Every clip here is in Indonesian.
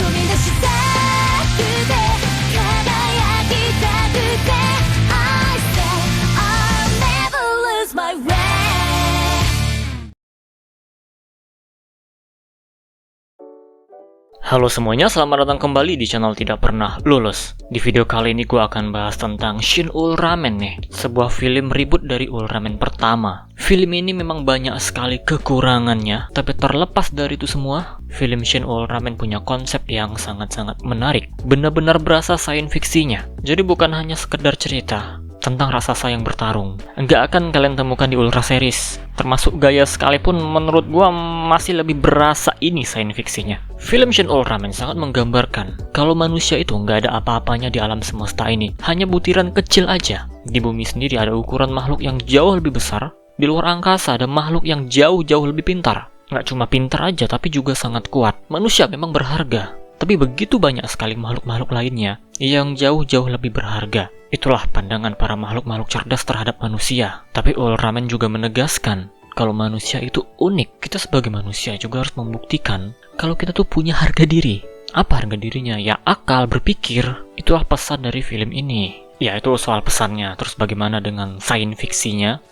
み出したくて輝きたくて I say I'll never lose my way. Halo semuanya, selamat datang kembali di channel Tidak Pernah Lulus. Di video kali ini gue akan bahas tentang Shin Ultraman nih, sebuah film reboot dari Ultraman pertama. Film ini memang banyak sekali kekurangannya, tapi terlepas dari itu semua, film Shin Ultraman punya konsep yang sangat-sangat menarik. Benar-benar berasa science fiksinya. Jadi bukan hanya sekedar cerita tentang raksasa yang bertarung. Nggak akan kalian temukan di Ultra Series. Termasuk gaya sekalipun menurut gua masih lebih berasa ini science fiksinya. Film Shin Ultraman sangat menggambarkan kalau manusia itu nggak ada apa-apanya di alam semesta ini. Hanya butiran kecil aja. Di bumi sendiri ada ukuran makhluk yang jauh lebih besar. Di luar angkasa ada makhluk yang jauh-jauh lebih pintar. Nggak cuma pintar aja tapi juga sangat kuat. Manusia memang berharga. Tapi begitu banyak sekali makhluk-makhluk lainnya yang jauh-jauh lebih berharga. Itulah pandangan para makhluk-makhluk cerdas terhadap manusia. Tapi Ultraman juga menegaskan kalau manusia itu unik. Kita sebagai manusia juga harus membuktikan kalau kita tuh punya harga diri. Apa harga dirinya? Ya akal, berpikir. Itulah pesan dari film ini. Ya itu soal pesannya. Terus bagaimana dengan science fiksinya?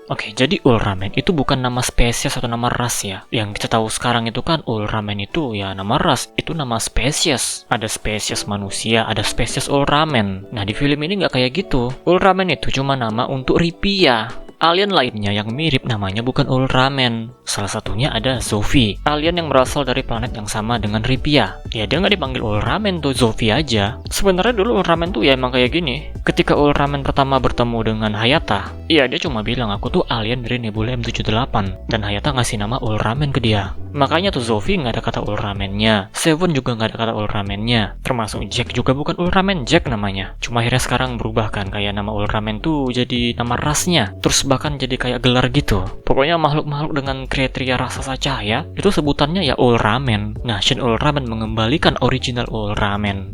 Oke, jadi Ultraman itu bukan nama spesies atau nama ras ya. Yang kita tahu sekarang itu kan Ultraman itu ya nama ras, itu nama spesies. Ada spesies manusia, ada spesies Ultraman. Nah di film ini nggak kayak gitu. Ultraman itu cuma nama untuk Ripia. Alien lainnya yang mirip namanya bukan Ultraman. Salah satunya ada Zofi, alien yang berasal dari planet yang sama dengan Ripia. Ya dia nggak dipanggil Ultraman tuh, Zofi aja. Sebenarnya dulu Ultraman tuh ya emang kayak gini. Ketika Ultraman pertama bertemu dengan Hayata, ya dia cuma bilang aku tuh alien dari Nebula M78. Dan Hayata ngasih nama Ultraman ke dia. Makanya tuh Zofi nggak ada kata Ultraman-nya. Seven juga nggak ada kata Ultraman-nya. Termasuk Jack juga bukan Ultraman, Jack namanya. Cuma akhirnya sekarang berubah kan, kayak nama Ultraman tuh jadi nama rasnya. Terus bahkan jadi kayak gelar gitu. Pokoknya makhluk-makhluk dengan kriteria raksasa cahaya itu sebutannya ya Ultraman. Nah, Shin Ultraman mengembalikan original Ultraman.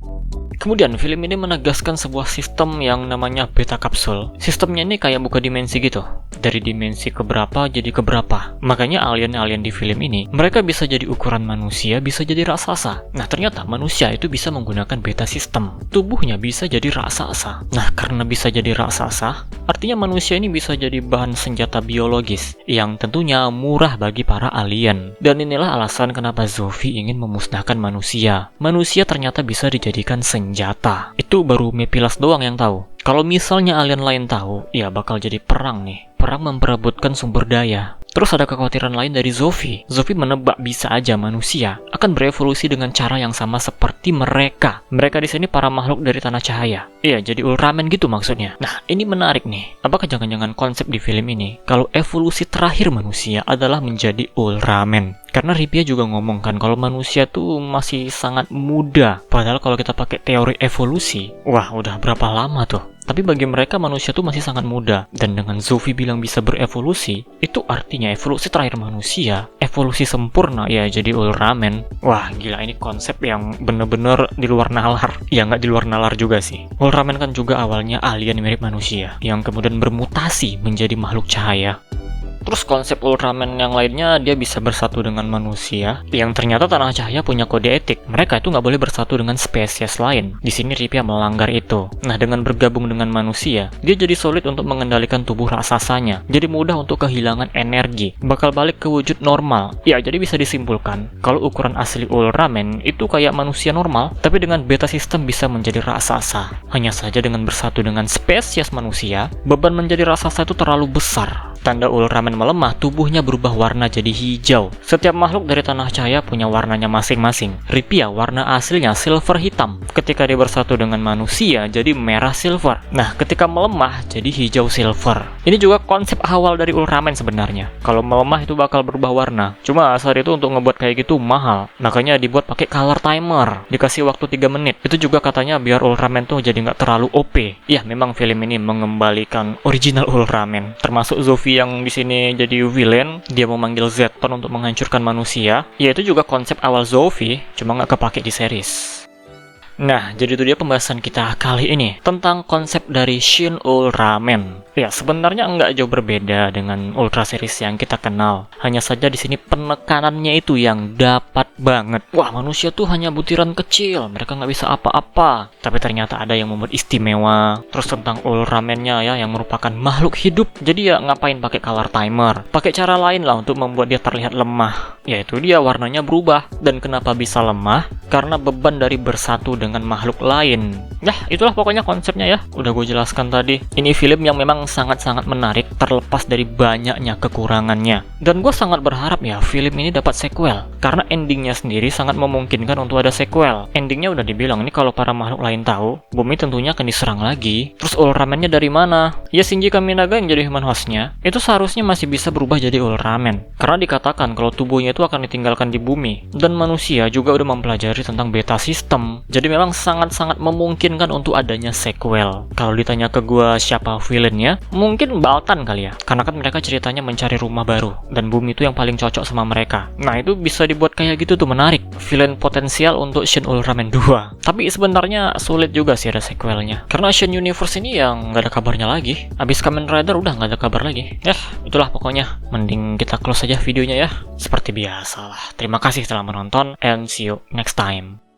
Kemudian film ini menegaskan sebuah sistem yang namanya beta kapsul. Sistemnya ini kayak buka dimensi gitu. Dari dimensi keberapa jadi keberapa. Makanya alien-alien di film ini, mereka bisa jadi ukuran manusia, bisa jadi raksasa. Nah ternyata manusia itu bisa menggunakan beta sistem. Tubuhnya bisa jadi raksasa. Nah karena bisa jadi raksasa, artinya manusia ini bisa jadi bahan senjata biologis. Yang tentunya murah bagi para alien. Dan inilah alasan kenapa Zofi ingin memusnahkan manusia. Manusia ternyata bisa dijadikan senjata. Itu baru Mepilas doang yang tahu. Kalau misalnya alien lain tahu, ya bakal jadi perang nih. Perang memperebutkan sumber daya. Terus ada kekhawatiran lain dari Zofi. Zofi menebak bisa aja manusia akan berevolusi dengan cara yang sama seperti mereka. Mereka di sini para makhluk dari tanah cahaya. Iya, jadi Ultraman gitu maksudnya. Nah, ini menarik nih. Apakah jangan-jangan konsep di film ini kalau evolusi terakhir manusia adalah menjadi Ultraman? Karena Ripia juga ngomong kan kalau manusia tuh masih sangat muda. Padahal kalau kita pakai teori evolusi, wah udah berapa lama tuh? Tapi bagi mereka manusia tuh masih sangat muda. Dan dengan Zofi bilang bisa berevolusi, itu artinya evolusi terakhir manusia, evolusi sempurna ya jadi Ultraman. Wah gila, ini konsep yang bener-bener di luar nalar. Ya nggak di luar nalar juga sih. Ultraman kan juga awalnya alien mirip manusia, yang kemudian bermutasi menjadi makhluk cahaya. Terus konsep Ultraman yang lainnya, dia bisa bersatu dengan manusia yang ternyata tanah cahaya punya kode etik. Mereka itu nggak boleh bersatu dengan spesies lain. Di sini Ripia melanggar itu. Nah, dengan bergabung dengan manusia, dia jadi sulit untuk mengendalikan tubuh raksasanya. Jadi mudah untuk kehilangan energi. Bakal balik ke wujud normal. Ya, jadi bisa disimpulkan kalau ukuran asli Ultraman itu kayak manusia normal, tapi dengan beta sistem bisa menjadi raksasa. Hanya saja dengan bersatu dengan spesies manusia, beban menjadi raksasa itu terlalu besar. Tanda Ultraman melemah, tubuhnya berubah warna jadi hijau. Setiap makhluk dari tanah cahaya punya warnanya masing-masing. Ripia warna aslinya silver hitam. Ketika dia bersatu dengan manusia, jadi merah silver. Nah, ketika melemah, jadi hijau silver. Ini juga konsep awal dari Ultraman sebenarnya. Kalau melemah itu bakal berubah warna. Cuma saat itu untuk ngebuat kayak gitu mahal. Makanya dibuat pakai color timer. Dikasih waktu 3 menit. Itu juga katanya biar Ultraman tuh jadi nggak terlalu OP. Ya, memang film ini mengembalikan original Ultraman. Termasuk Zofi yang di sini jadi villain, dia memanggil Zeton untuk menghancurkan manusia. Ya itu juga konsep awal Zofi, cuma nggak kepake di series. Nah, jadi itu dia pembahasan kita kali ini tentang konsep dari Shin Ultraman. Ya, sebenarnya nggak jauh berbeda dengan Ultra series yang kita kenal. Hanya saja di sini penekanannya itu yang dapat banget. Wah, manusia tuh hanya butiran kecil, mereka nggak bisa apa-apa. Tapi ternyata ada yang membuat istimewa. Terus tentang Ultraman-nya ya, yang merupakan makhluk hidup. Jadi ya ngapain pakai color timer? Pakai cara lain lah untuk membuat dia terlihat lemah. Yaitu dia warnanya berubah. Dan kenapa bisa lemah? Karena beban dari bersatu dengan makhluk lain. Yah, itulah pokoknya konsepnya ya. Udah gue jelaskan tadi. Ini film yang memang sangat-sangat menarik terlepas dari banyaknya kekurangannya. Dan gue sangat berharap ya film ini dapat sequel. Karena endingnya sendiri sangat memungkinkan untuk ada sequel. Endingnya udah dibilang, ini kalau para makhluk lain tahu, bumi tentunya akan diserang lagi. Terus Ultraman-nya dari mana? Ya Shinji Kaminaga yang jadi human host-nya, itu seharusnya masih bisa berubah jadi Ultraman. Karena dikatakan kalau tubuhnya itu akan ditinggalkan di bumi. Dan manusia juga udah mempelajari tentang beta system. Jadi memang sangat-sangat memungkinkan untuk adanya sequel. Kalau ditanya ke gua siapa villainnya, mungkin Baltan kali ya. Karena kan mereka ceritanya mencari rumah baru. Dan bumi itu yang paling cocok sama mereka. Nah itu bisa dibuat kayak gitu tuh, menarik. Villain potensial untuk Shin Ultraman 2. Tapi sebenarnya sulit juga sih ada sequelnya. Karena Shin Universe ini yang nggak ada kabarnya lagi. Abis Kamen Rider udah nggak ada kabar lagi. Ya, itulah pokoknya. Mending kita close aja videonya ya. Seperti biasa lah. Terima kasih telah menonton and see you next time.